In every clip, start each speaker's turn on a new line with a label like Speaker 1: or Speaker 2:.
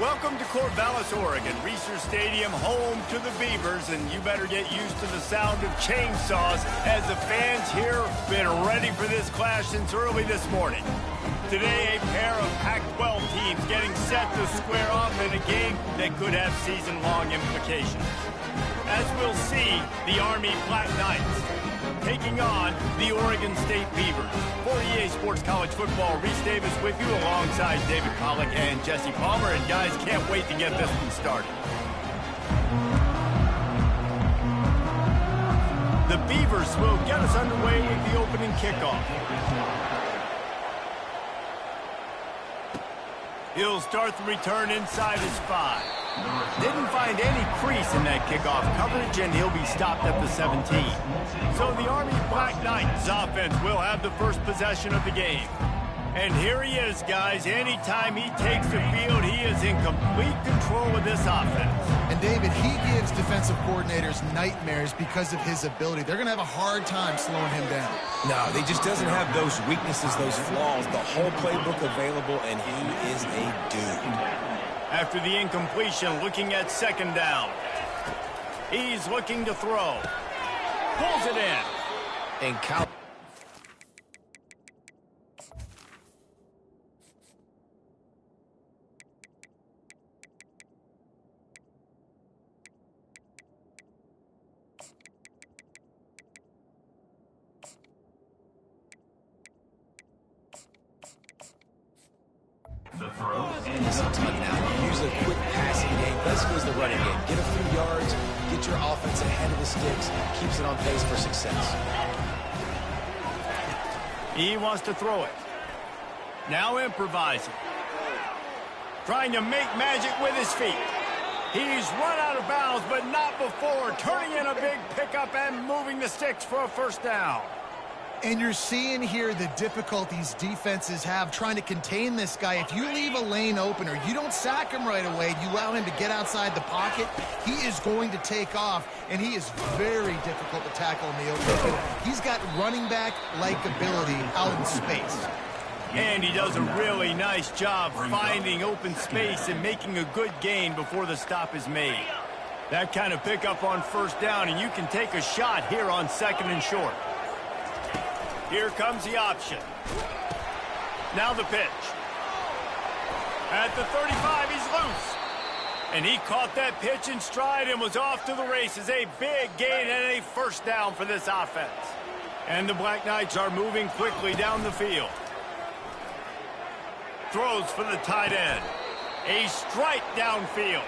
Speaker 1: Welcome to Corvallis, Oregon, Reser Stadium, home to the Beavers, and you better get used to the sound of chainsaws as the fans here have been ready for this clash since early this morning. Today, a pair of Pac-12 teams getting set to square off in a game that could have season-long implications. As we'll see, the Army Black Knights taking on the Oregon State Beavers. For EA Sports College Football, Reese Davis with you alongside David Pollack and Jesse Palmer. And guys, can't wait to get this one started. The Beavers will get us underway with the opening kickoff. He'll start the return inside his 5. Didn't find any crease in that kickoff coverage, and he'll be stopped at the 17. So the Army Black Knights offense will have the first possession of the game. And here he is, guys. Anytime he takes the field, he is in complete control of this offense.
Speaker 2: And David, he gives defensive coordinators nightmares because of his ability. They're going to have a hard time slowing him down.
Speaker 3: No, he just doesn't have those weaknesses, those flaws, the whole playbook available, and he is a dude.
Speaker 1: After the incompletion, looking at second down. He's looking to throw. Pulls it in.
Speaker 3: And Cal...
Speaker 4: The throw and
Speaker 3: sometime now. Use a quick passing game. Basically, it's the running game. Get a few yards, get your offense ahead of the sticks, keeps it on pace for success.
Speaker 1: He wants to throw it. Now improvising. Trying to make magic with his feet. He's run out of bounds, but not before. Turning in a big pickup and moving the sticks for a first down.
Speaker 2: And you're seeing here the difficulties defenses have trying to contain this guy. If you leave a lane open or you don't sack him right away, you allow him to get outside the pocket, he is going to take off, and he is very difficult to tackle in the open field. He's got running back-like ability out in space.
Speaker 1: And he does a really nice job finding open space and making a good gain before the stop is made. That kind of pickup on first down, and you can take a shot here on second and short. Here comes the option. Now the pitch. At the 35, he's loose. And he caught that pitch in stride and was off to the races. A big gain and a first down for this offense. And the Black Knights are moving quickly down the field. Throws for the tight end. A strike downfield.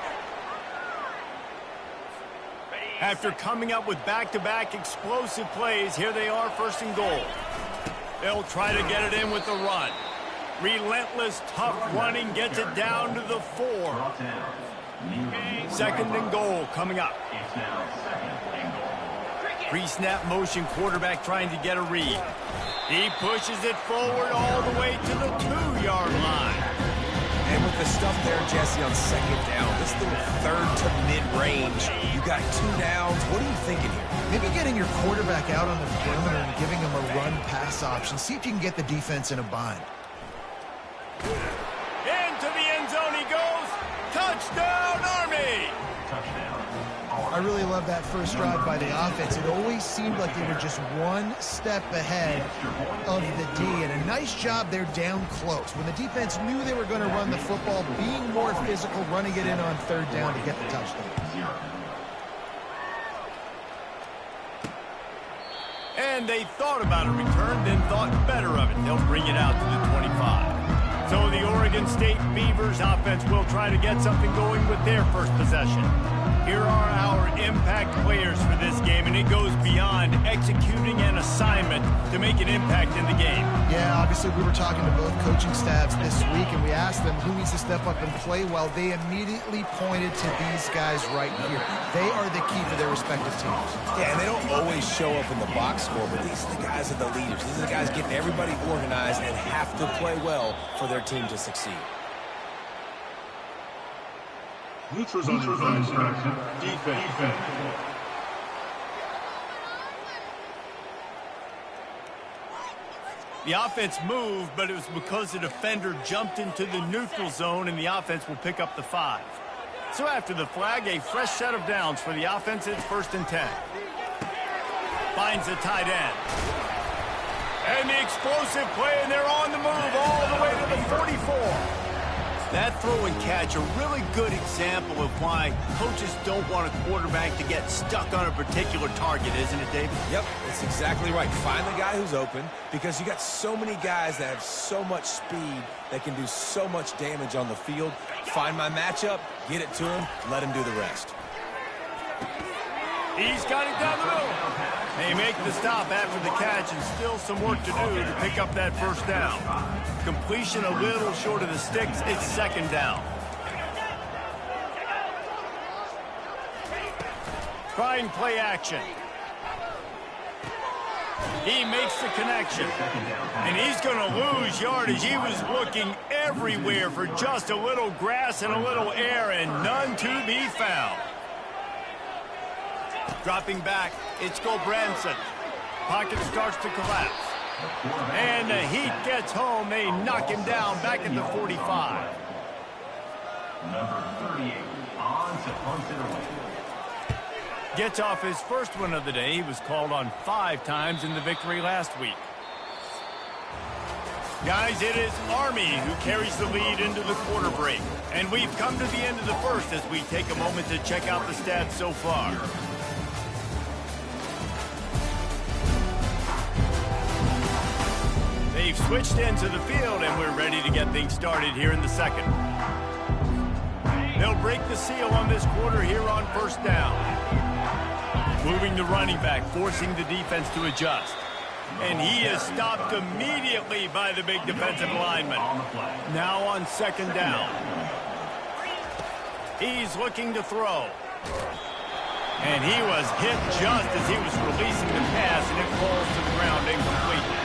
Speaker 1: After coming up with back-to-back explosive plays, here they are first and goal. They'll try to get it in with the run. Relentless, tough running gets it down to the 4. Second and goal coming up. Pre-snap motion, quarterback trying to get a read. He pushes it forward all the way to the 2-yard line.
Speaker 3: And with the stuff there, Jesse, on second down, this little third to mid-range, you got 2 downs. What are you thinking here?
Speaker 2: Maybe getting your quarterback out on the perimeter and giving him a run-pass option. See if you can get the defense in a bind.
Speaker 1: Into the end zone he goes. Touchdown, Army!
Speaker 2: I really love that first drive by the offense. It always seemed like they were just one step ahead of the D, and a nice job there down close. When the defense knew they were going to run the football, being more physical, running it in on third down to get the touchdown.
Speaker 1: And they thought about a return, then thought better of it. They'll bring it out to the 25. So the Oregon State Beavers offense will try to get something going with their first possession. Here are our impact players for this game, and it goes beyond executing an assignment to make an impact in the game.
Speaker 2: Yeah, obviously we were talking to both coaching staffs this week, and we asked them who needs to step up and play well. They immediately pointed to these guys right here. They are the key for their respective teams.
Speaker 3: Yeah, and they don't always show up in the box score, but these are the guys that are the leaders. These are the guys getting everybody organized and have to play well for their team to succeed.
Speaker 4: Neutrals on defense.
Speaker 1: The offense moved, but it was because the defender jumped into the neutral zone, and the offense will pick up the 5. So after the flag, a fresh set of downs for the offense. It's 1st and 10. Finds the tight end. And the explosive play, and they're on the move all the way to the 44. That throw and catch, a really good example of why coaches don't want a quarterback to get stuck on a particular target, isn't it, David?
Speaker 3: Yep, that's exactly right. Find the guy who's open, because you got so many guys that have so much speed that can do so much damage on the field. Find my matchup, get it to him, let him do the rest.
Speaker 1: He's got it down the middle. They make the stop after the catch, and still some work to do to pick up that 1st down. Completion a little short of the sticks. It's 2nd down. Trying play action. He makes the connection. And he's going to lose yardage. He was looking everywhere for just a little grass and a little air, and none to be found. Dropping back, it's Gulbranson. Pocket starts to collapse. And the Heat gets home. They knock him down back at the 45.
Speaker 4: Number 38, on to punt it away.
Speaker 1: Gets off his first one of the day. He was called on 5 times in the victory last week. Guys, it is Army who carries the lead into the quarter break. And we've come to the end of the first as we take a moment to check out the stats so far. They've switched ends of the field, and we're ready to get things started here in the second. They'll break the seal on this quarter here on 1st down. Moving the running back, forcing the defense to adjust. And he is stopped immediately by the big defensive lineman. Now on 2nd down. He's looking to throw. And he was hit just as he was releasing the pass, and it falls to the ground incomplete.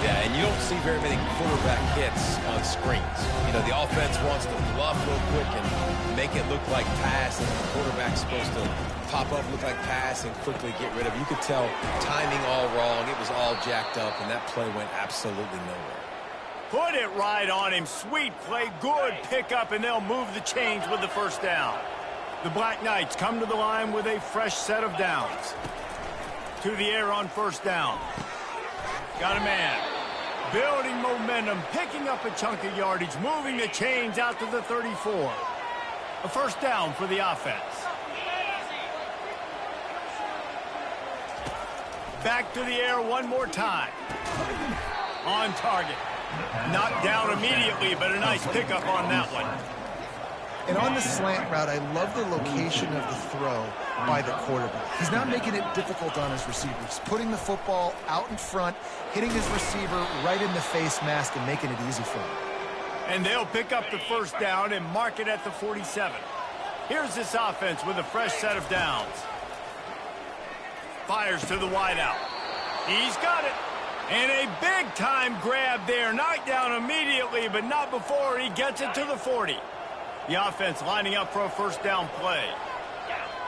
Speaker 3: Yeah, and you don't see very many quarterback hits on screens. You know, the offense wants to bluff real quick and make it look like pass, and the quarterback's supposed to pop up, look like pass, and quickly get rid of it. You could tell timing all wrong. It was all jacked up, and that play went absolutely nowhere.
Speaker 1: Put it right on him. Sweet play, good pickup, and they'll move the chains with the 1st down. The Black Knights come to the line with a fresh set of downs. To the air on 1st down. Got a man. Building momentum, picking up a chunk of yardage, moving the chains out to the 34. A 1st down for the offense. Back to the air one more time. On target. Knocked down immediately, but a nice pickup on that one.
Speaker 2: And on the slant route, I love the location of the throw by the quarterback. He's not making it difficult on his receivers. Putting the football out in front, hitting his receiver right in the face mask, and making it easy for him.
Speaker 1: And they'll pick up the 1st down and mark it at the 47. Here's this offense with a fresh set of downs. Fires to the wideout. He's got it. And a big-time grab there. Knocked down immediately, but not before he gets it to the 40. The offense lining up for a 1st down play.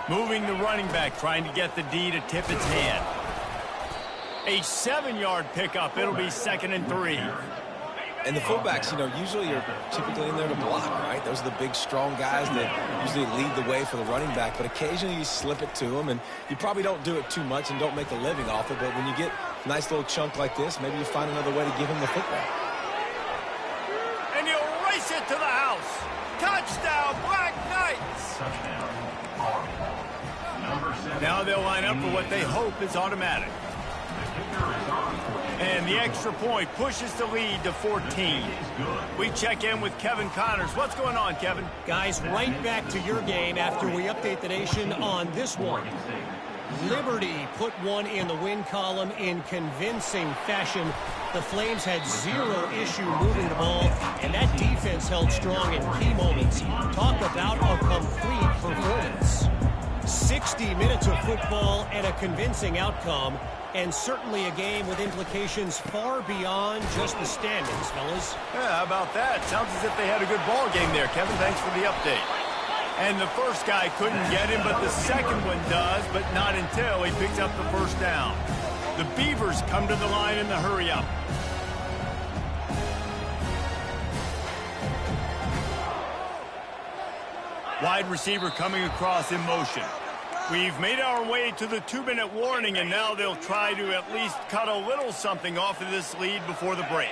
Speaker 1: Moving the running back, trying to get the D to tip its hand. A 7-yard pickup. It'll be 2nd and 3.
Speaker 3: And the fullbacks, you know, usually are typically in there to block, right? Those are the big, strong guys that usually lead the way for the running back. But occasionally you slip it to them, and you probably don't do it too much and don't make a living off it. But when you get a nice little chunk like this, maybe you find another way to give him the football.
Speaker 1: And you'll race it to the house. Touchdown, Black Knights! Now they'll line up for what they hope is automatic. And the extra point pushes the lead to 14. We check in with Kevin Connors. What's going on, Kevin?
Speaker 5: Guys, right back to your game after we update the nation on this one. Liberty put one in the win column in convincing fashion. The Flames had zero issue moving the ball, and that defense held strong in key moments. Talk about a complete performance. 60 minutes of football and a convincing outcome, and certainly a game with implications far beyond just the standings, fellas.
Speaker 1: Yeah, how about that? Sounds as if they had a good ball game there, Kevin. Thanks for the update. And the first guy couldn't get him, but the second one does, but not until he picks up the 1st down. The Beavers come to the line in the hurry-up. Wide receiver coming across in motion. We've made our way to the 2-minute warning, and now they'll try to at least cut a little something off of this lead before the break.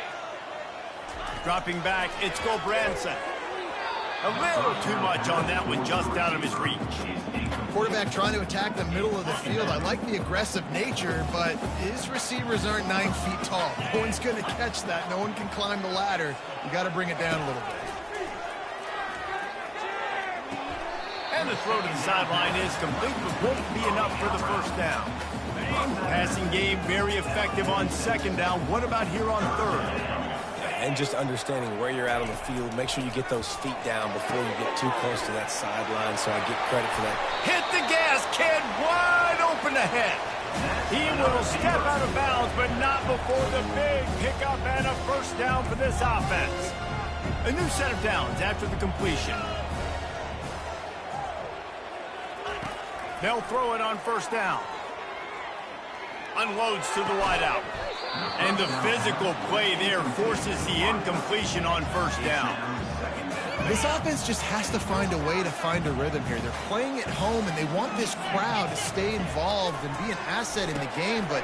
Speaker 1: Dropping back, it's Gulbranson. A little too much on that one, just out of his reach.
Speaker 2: Quarterback trying to attack the middle of the field. I like the aggressive nature, but his receivers aren't 9 feet tall. No one's going to catch that. No one can climb the ladder. You got to bring it down a little bit.
Speaker 1: And the throw to the sideline is complete, but won't be enough for the first down. Passing game very effective on second down. What about here on third?
Speaker 3: And just understanding where you're at on the field. Make sure you get those feet down before you get too close to that sideline, so I get credit for that.
Speaker 1: Hit the gas, kid. Wide open ahead. He will step out of bounds, but not before the big pickup and a first down for this offense. A new set of downs after the completion. They'll throw it on first down. Unloads to the wideout. And the physical play there forces the incompletion on first down.
Speaker 2: This offense just has to find a way to find a rhythm here. They're playing at home, and they want this crowd to stay involved and be an asset in the game, but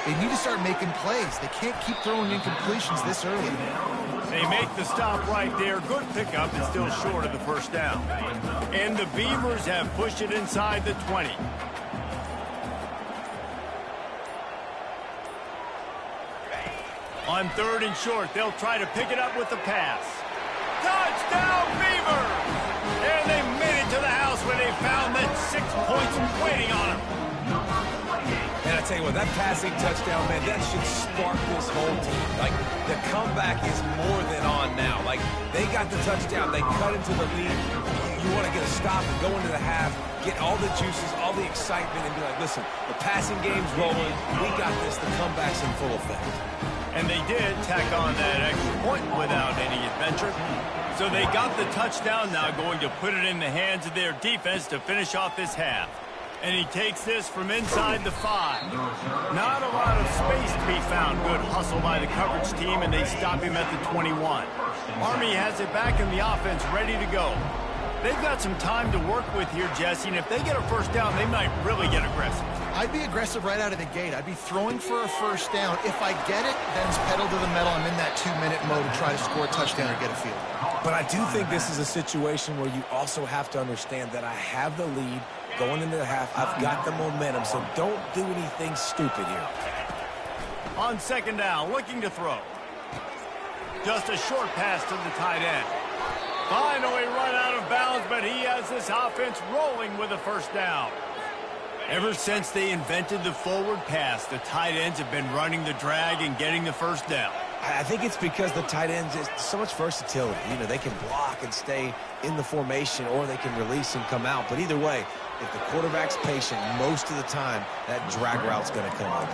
Speaker 2: they need to start making plays. They can't keep throwing incompletions this early.
Speaker 1: They make the stop right there. Good pickup, and still short of the first down. And the Beavers have pushed it inside the 20. On third and short, they'll try to pick it up with the pass. Touchdown, Beavers! And they made it to the house where they found that 6 points waiting on them.
Speaker 3: And I tell you what, that passing touchdown, man, that should spark this whole team. Like, the comeback is more than on now. Like, they got the touchdown. They cut into the lead. You want to get a stop and go into the half, get all the juices, all the excitement, and be like, listen, the passing game's rolling. We got this. The comeback's in full effect.
Speaker 1: And they did tack on that extra point without any adventure. So they got the touchdown, now going to put it in the hands of their defense to finish off this half. And he takes this from inside the 5. Not a lot of space to be found. Good hustle by the coverage team, and they stop him at the 21. Army has it back in the offense, ready to go. They've got some time to work with here, Jesse, and if they get a first down, they might really get aggressive.
Speaker 2: I'd be aggressive right out of the gate. I'd be throwing for a first down. If I get it, then it's pedal to the metal. I'm in that 2-minute mode to try to score a touchdown or get a field.
Speaker 3: But I do think this is a situation where you also have to understand that I have the lead going into the half. I've got the momentum, so don't do anything stupid here.
Speaker 1: On second down, looking to throw. Just a short pass to the tight end. Finally run out of bounds, but he has this offense rolling with a first down. Ever since they invented the forward pass, the tight ends have been running the drag and getting the first down.
Speaker 3: I think it's because the tight ends, is so much versatility. You know, they can block and stay in the formation, or they can release and come out. But either way, if the quarterback's patient, most of the time, that drag route's going to come up.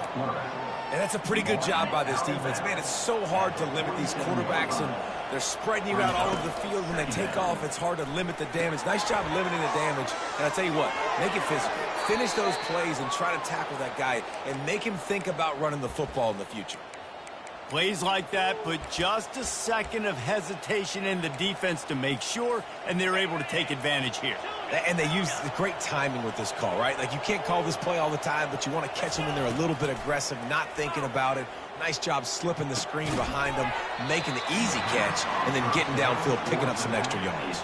Speaker 3: And that's a pretty good job by this defense. Man, it's so hard to limit these quarterbacks, and they're spreading you out all over the field. When they take off, it's hard to limit the damage. Nice job limiting the damage. And I'll tell you what, make it physical. Finish those plays and try to tackle that guy and make him think about running the football in the future.
Speaker 1: Plays like that put just a second of hesitation in the defense to make sure, and they're able to take advantage here.
Speaker 3: And they use the great timing with this call, right? Like, you can't call this play all the time, but you want to catch them when they're a little bit aggressive, not thinking about it. Nice job slipping the screen behind them, making the easy catch, and then getting downfield, picking up some extra yards.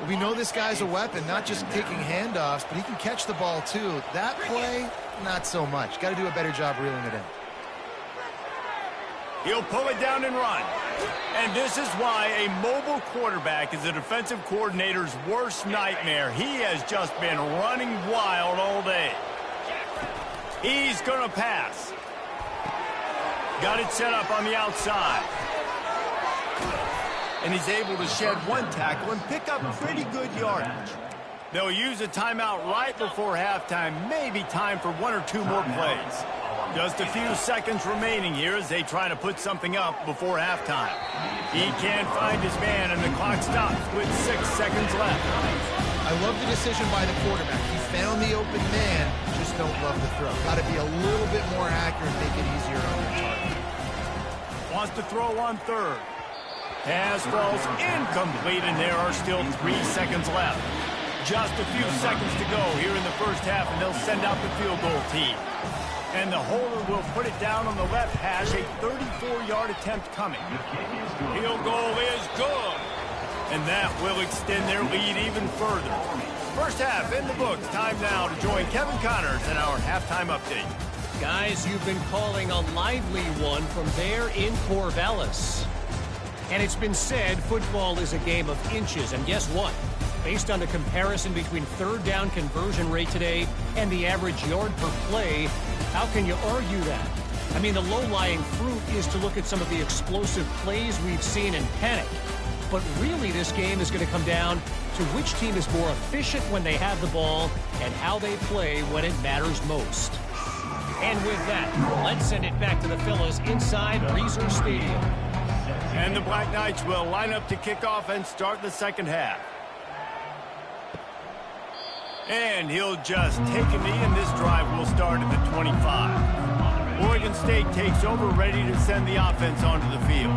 Speaker 2: We know this guy's a weapon, not just taking handoffs, but he can catch the ball too. That play, not so much. Got to do a better job reeling it in.
Speaker 1: He'll pull it down and run. And this is why a mobile quarterback is a defensive coordinator's worst nightmare. He has just been running wild all day. He's going to pass. Got it set up on the outside. And he's able to shed one tackle and pick up pretty good yardage. They'll use a timeout right before halftime. Maybe time for 1 or 2 more plays. Just a few seconds remaining here as they try to put something up before halftime. He can't find his man, and the clock stops with 6 seconds left.
Speaker 2: I love the decision by the quarterback. He found the open man, just don't love the throw. Got to be a little bit more accurate, make it easier on your target.
Speaker 1: Wants to throw on third. Pass falls incomplete, and there are still 3 seconds left. Just a few seconds to go here in the first half, and they'll send out the field goal team. And the holder will put it down on the left hash, a 34-yard attempt coming. Field goal is good. And that will extend their lead even further. First half in the books. Time now to join Kevin Connors in our halftime update.
Speaker 5: Guys, you've been calling a lively one from there in Corvallis. And it's been said football is a game of inches. And guess what? Based on the comparison between third down conversion rate today and the average yard per play, how can you argue that? I mean, the low-lying fruit is to look at some of the explosive plays we've seen and panic. But really, this game is going to come down to which team is more efficient when they have the ball and how they play when it matters most. And with that, let's send it back to the fellas inside Reser Stadium.
Speaker 1: And the Black Knights will line up to kick off and start the second half. And he'll just take a knee, and this drive will start at the 25. Oregon State takes over, ready to send the offense onto the field.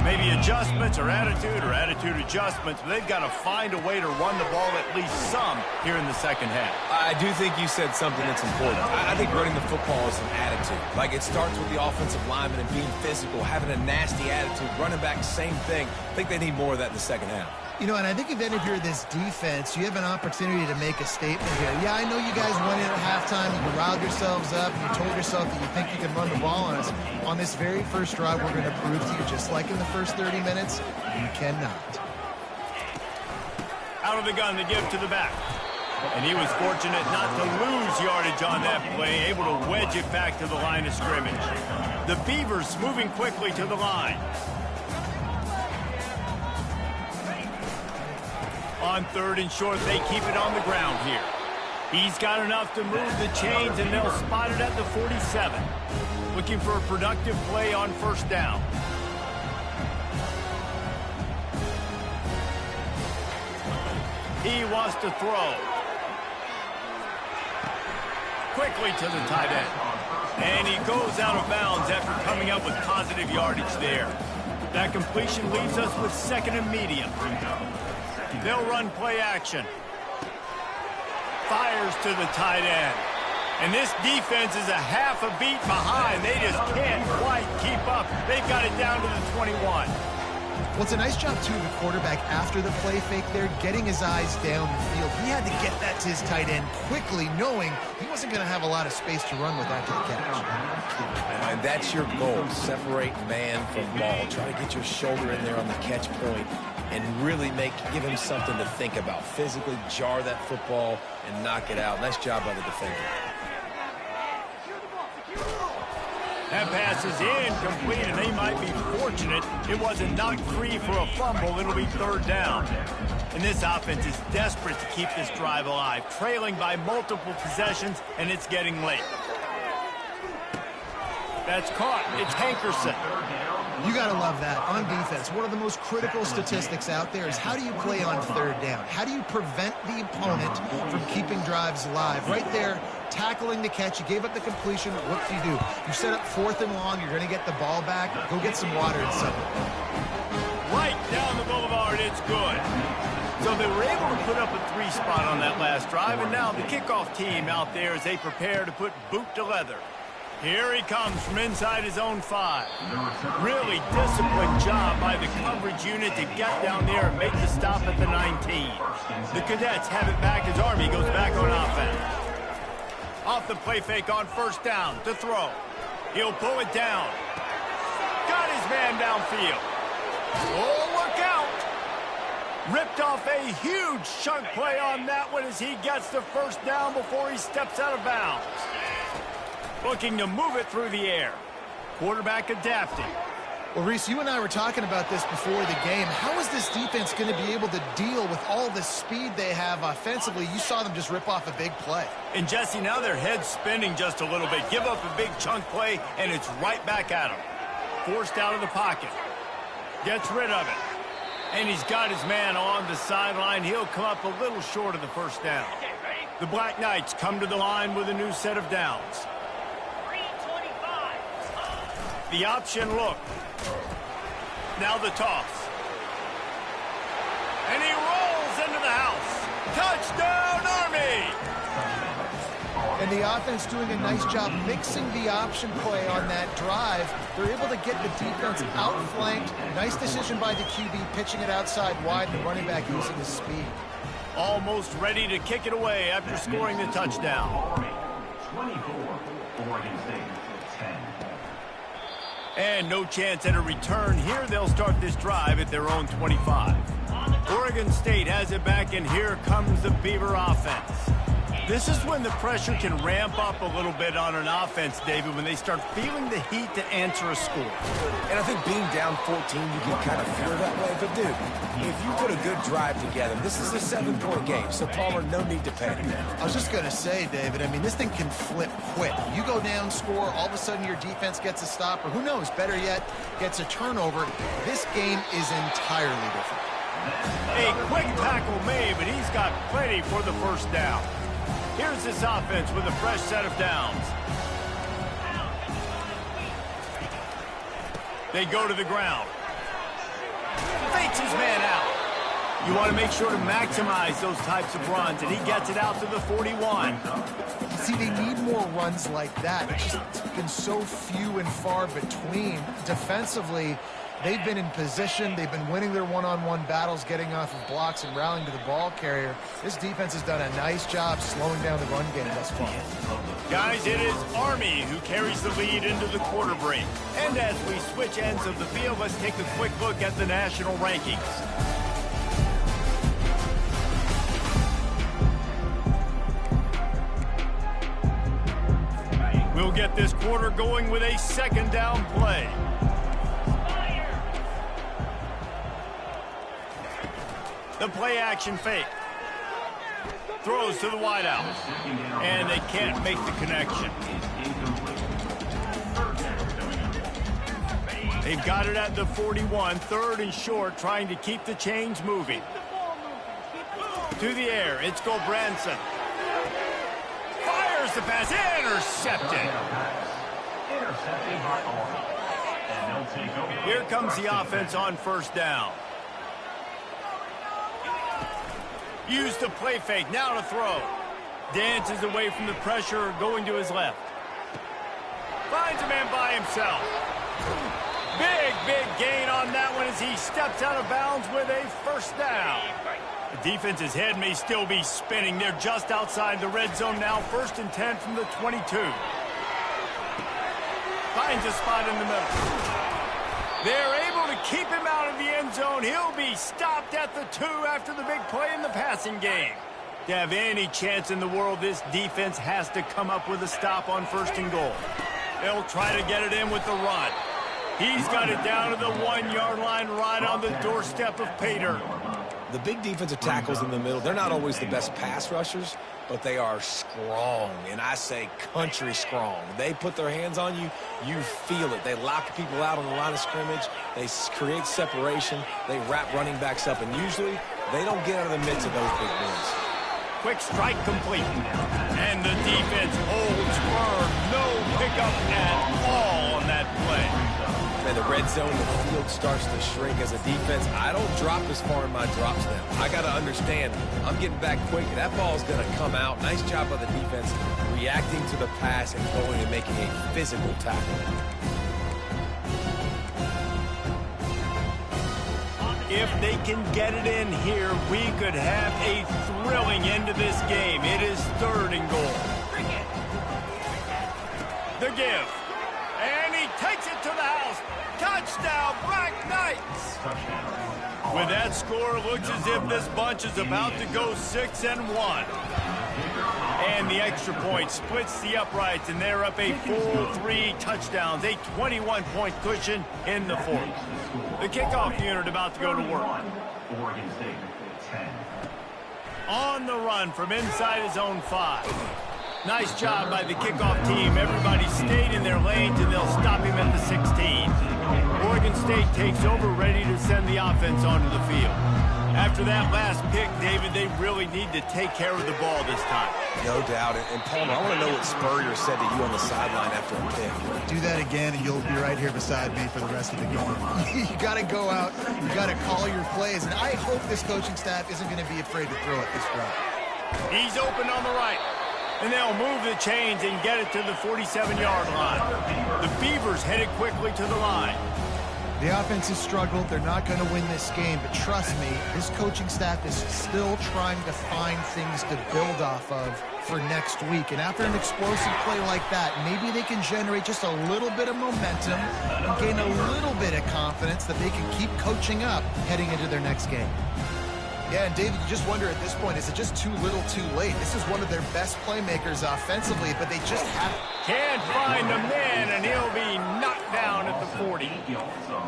Speaker 1: Maybe adjustments or attitude adjustments, but they've got to find a way to run the ball at least some here in the second half.
Speaker 3: I do think you said something that's important. I think running the football is an attitude. Like, it starts with the offensive lineman and being physical, having a nasty attitude. Running back, same thing. I think they need more of that in the second half.
Speaker 2: You know, and I think even if you're this defense, you have an opportunity to make a statement here. Yeah, I know you guys went in at halftime, you riled yourselves up, and you told yourself that you think you can run the ball on us. On this very first drive, we're going to prove to you, just like in the first 30 minutes, you cannot.
Speaker 1: Out of the gun to give to the back. And he was fortunate not to lose yardage on that play, able to wedge it back to the line of scrimmage. The Beavers moving quickly to the line. On third and short, they keep it on the ground here. He's got enough to move the chains, and they'll spot it at the 47. Looking for a productive play on first down. He wants to throw. Quickly to the tight end. And he goes out of bounds after coming up with positive yardage there. That completion leaves us with second and medium. They'll run play action. Fires to the tight end. And this defense is a half a beat behind. They just can't quite keep up. They've got it down to the 21.
Speaker 2: Well, it's a nice job, too, of the quarterback after the play fake there, getting his eyes down the field. He had to get that to his tight end quickly, knowing he wasn't going to have a lot of space to run with after the catch.
Speaker 3: And that's your goal, separate man from ball. Try to get your shoulder in there on the catch point and really give him something to think about. Physically jar that football and knock it out. Nice job by the defender.
Speaker 1: That pass is incomplete, and they might be fortunate it wasn't knocked free for a fumble. It'll be third down. And this offense is desperate to keep this drive alive, trailing by multiple possessions, and it's getting late. That's caught. It's Hankerson.
Speaker 2: You got to love that. On defense, one of the most critical statistics out there is how do you play on third down? How do you prevent the opponent from keeping drives alive? Right there, tackling the catch. You gave up the completion. What do? You set up fourth and long. You're going to get the ball back. Go get some water and something.
Speaker 1: Right down the boulevard. It's good. So they were able to put up a 3 spot on that last drive, and now the kickoff team out there as they prepare to put boot to leather. Here he comes from inside his own 5. Really disciplined job by the coverage unit to get down there and make the stop at the 19. The Cadets have it back as Army goes back on offense. Off the play fake on first down to throw. He'll pull it down. Got his man downfield. Oh, look out! Ripped off a huge chunk play on that one as he gets the first down before he steps out of bounds. Looking to move it through the air. Quarterback adapting.
Speaker 2: Well, Reese, you and I were talking about this before the game. How is this defense going to be able to deal with all the speed they have offensively? You saw them just rip off a big play.
Speaker 1: And, Jesse, now their head's spinning just a little bit. Give up a big chunk play, and it's right back at him. Forced out of the pocket. Gets rid of it. And he's got his man on the sideline. He'll come up a little short of the first down. The Black Knights come to the line with a new set of downs. The option look. Now the toss. Touchdown, Army!
Speaker 2: And the offense doing a nice job mixing the option play on that drive. They're able to get the defense outflanked. Nice decision by the QB, pitching it outside wide, and the running back using his speed.
Speaker 1: Almost ready to kick it away after scoring the touchdown.
Speaker 4: Army, 24. Oregon State, 10.
Speaker 1: And no chance at a return here. They'll start this drive at their own 25. Oregon State has it back, and here comes the Beaver offense. This is when the pressure can ramp up a little bit on an offense, David, when they start feeling the heat to answer a score.
Speaker 3: And I think being down 14, you can kind of feel that way. But, dude, if you put a good drive together, this is a 7-point game. So, Palmer, no need to panic.
Speaker 2: I was just going to say, David, I mean, this thing can flip quick. You go down, score, all of a sudden your defense gets a stop, or who knows, better yet, gets a turnover. This game is entirely different.
Speaker 1: A quick tackle made, but he's got plenty for the first down. Here's this offense with a fresh set of downs. They go to the ground. Fakes his man out. You want to make sure to maximize those types of runs, and he gets it out to the 41.
Speaker 2: See, they need more runs like that. It's just been so few and far between. Defensively, they've been in position. They've been winning their one-on-one battles, getting off of blocks and rallying to the ball carrier. This defense has done a nice job slowing down the run game thus far.
Speaker 1: Guys, it is Army who carries the lead into the quarter break. And as we switch ends of the field, let's take a quick look at the national rankings. We'll get this quarter going with a second down play. The play action fake. Throws to the wideout. And they can't make the connection. They've got it at the 41, third and short, trying to keep the chains moving. To the air, it's Gulbranson. Fires the pass, intercepted. Here comes the offense on first down. Use the play fake, now to throw. Dances away from the pressure, going to his left. Finds a man by himself. Big gain on that one as he steps out of bounds with a first down. The defense's head may still be spinning. They're just outside the red zone now, 1st and 10 from the 22. Finds a spot in the middle. They're able to keep him out of the end zone. He'll be stopped at the 2 after the big play in the passing game. To have any chance in the world, this defense has to come up with a stop on 1st and goal. They'll try to get it in with the run. He's got it down to the 1-yard line right on the doorstep of Pater.
Speaker 3: The big defensive tackles in the middle, they're not always the best pass rushers, but they are strong, and I say country strong. They put their hands on you, you feel it. They lock people out on the line of scrimmage. They create separation. They wrap running backs up, and usually they don't get out of the midst of those big wins.
Speaker 1: Quick strike complete. And the defense holds firm. No pickup at all on that play.
Speaker 3: Man, the red zone, the field starts to shrink as a defense. I don't drop as far in my drops now. I got to understand, I'm getting back quick. That ball's going to come out. Nice job by the defense reacting to the pass and going and making a physical tackle.
Speaker 1: If they can get it in here, we could have a thrilling end to this game. It is 3rd and goal. The give. And he takes it to the house. Touchdown, Black Knights. With that score, it looks as if this bunch is about to go 6-1. And the extra point splits the uprights, and they're up a full 3 touchdowns, a 21-point cushion in the 4th. The kickoff unit about to go to work.
Speaker 4: Oregon State, 10.
Speaker 1: On the run from inside his own 5. Nice job by the kickoff team. Everybody stayed in their lanes, and they'll stop him at the 16. Oregon State takes over, ready to send the offense onto the field. After that last pick, David, they really need to take care of the ball this time.
Speaker 3: No doubt. And Palmer, I want to know what Spurrier said to you on the sideline after a pick.
Speaker 2: Do that again, and you'll be right here beside me for the rest of the game. You got to go out. You got to call your plays. And I hope this coaching staff isn't going to be afraid to throw it this route.
Speaker 1: He's open on the right. And they'll move the chains and get it to the 47-yard line. The Beavers headed quickly to the line.
Speaker 2: The offense has struggled. They're not going to win this game, but trust me, this coaching staff is still trying to find things to build off of for next week. And after an explosive play like that, maybe they can generate just a little bit of momentum and gain a little bit of confidence that they can keep coaching up heading into their next game. Yeah, and David, you just wonder at this point, is it just too little too late? This is one of their best playmakers offensively, but they just haven't.
Speaker 1: Can't find the man, and he'll be knocked down at the 40.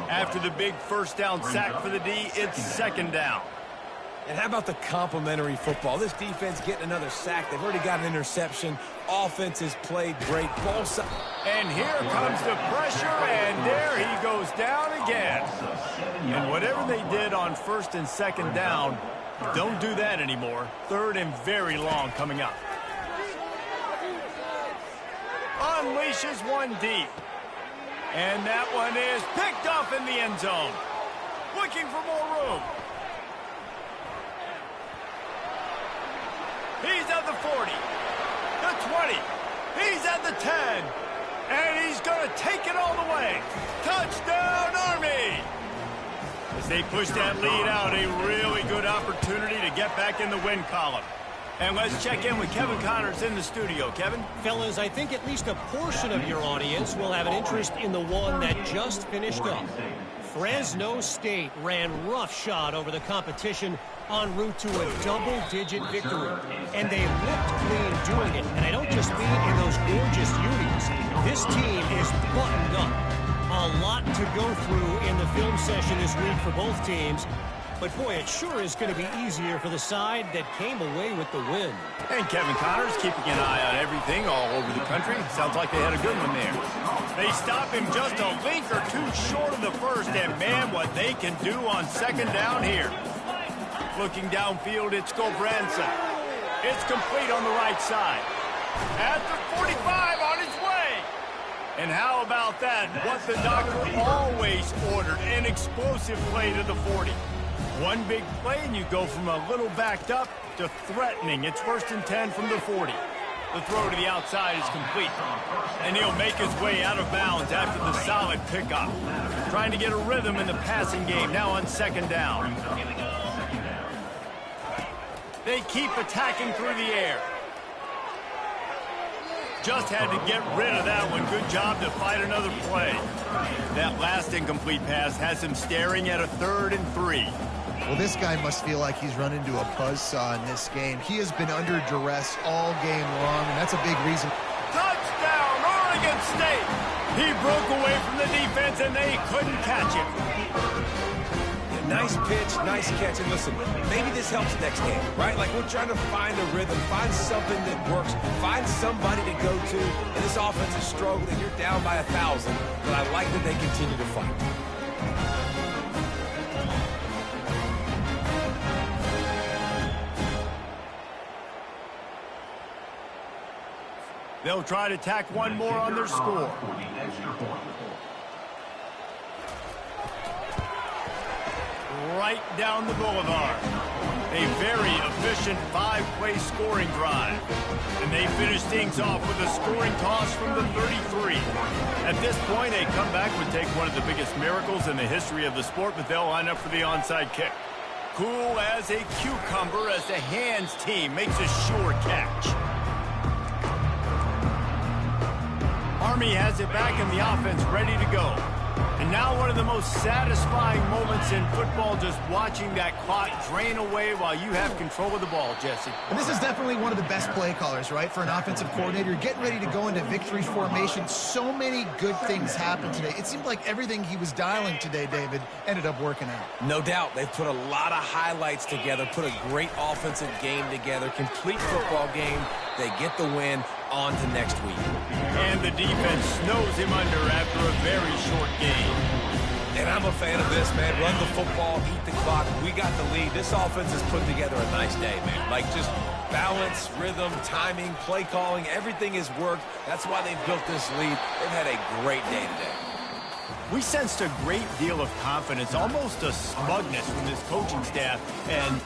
Speaker 1: After the big first down sack for the D, it's second down.
Speaker 3: And how about the complimentary football? This defense getting another sack. They've already got an interception. Offense has played great. Ball side.
Speaker 1: And here comes the pressure, and there he goes down again. And whatever they did on first and second down, don't do that anymore. Third and very long coming up. Unleashes one deep. And that one is picked off in the end zone. Looking for more room. He's at the 40, the 20, he's at the 10, and he's going to take it all the way. Touchdown, Army! As they push that lead out, a really good opportunity to get back in the win column. And let's check in with Kevin Connors in the studio. Kevin?
Speaker 5: Fellas, I think at least a portion of your audience will have an interest in the one that just finished up. Fresno State ran roughshod over the competition en route to a double-digit victory. And they looked clean doing it. And I don't just mean in those gorgeous unis. This team is buttoned up. A lot to go through in the film session this week for both teams. But, boy, it sure is going to be easier for the side that came away with the win.
Speaker 1: And Kevin Connors keeping an eye on everything all over the country. Sounds like they had a good one there. They stop him just a link or two short of the first, and, man, what they can do on second down here. Looking downfield, it's Gulbranson. It's complete on the right side. At the 45, on his way. And how about that? What the doctor always ordered, an explosive play to the 40. One big play, and you go from a little backed up to threatening. It's first and 10 from the 40. The throw to the outside is complete. And he'll make his way out of bounds after the solid pickup. Trying to get a rhythm in the passing game, now on second down. They keep attacking through the air. Just had to get rid of that one. Good job to fight another play. That last incomplete pass has him staring at a 3rd and 3.
Speaker 2: Well, this guy must feel like he's run into a buzzsaw in this game. He has been under duress all game long, and that's a big reason.
Speaker 1: Touchdown, Oregon State! He broke away from the defense, and they couldn't catch him.
Speaker 3: Nice pitch, nice catch. And listen, maybe this helps next game, right? Like we're trying to find a rhythm, find something that works, find somebody to go to. And this offense is struggling. You're down by 1,000, but I like that they continue to fight.
Speaker 1: They'll try to tack one more on their score. Right down the boulevard. A very efficient 5-play scoring drive. And they finish things off with a scoring toss from the 33. At this point, a comeback would take one of the biggest miracles in the history of the sport, but they'll line up for the onside kick. Cool as a cucumber as the hands team makes a sure catch. Army has it back in the offense, ready to go. And now one of the most satisfying moments in football, just watching that clock drain away while you have control of the ball, Jesse.
Speaker 2: And this is definitely one of the best play callers, right, for an offensive coordinator. You're getting ready to go into victory formation. So many good things happened today. It seemed like everything he was dialing today, David, ended up working out.
Speaker 3: No doubt. They've put a lot of highlights together, put a great offensive game together, complete football game. They get the win. On to next week.
Speaker 1: And the defense snows him under after a very short game.
Speaker 3: And I'm a fan of this, man. Run the football, eat the clock. We got the lead. This offense has put together a nice day, man. Like, just balance, rhythm, timing, play calling, everything has worked. That's why they've built this lead. They've had a great day today.
Speaker 1: We sensed a great deal of confidence, almost a smugness from this coaching staff, and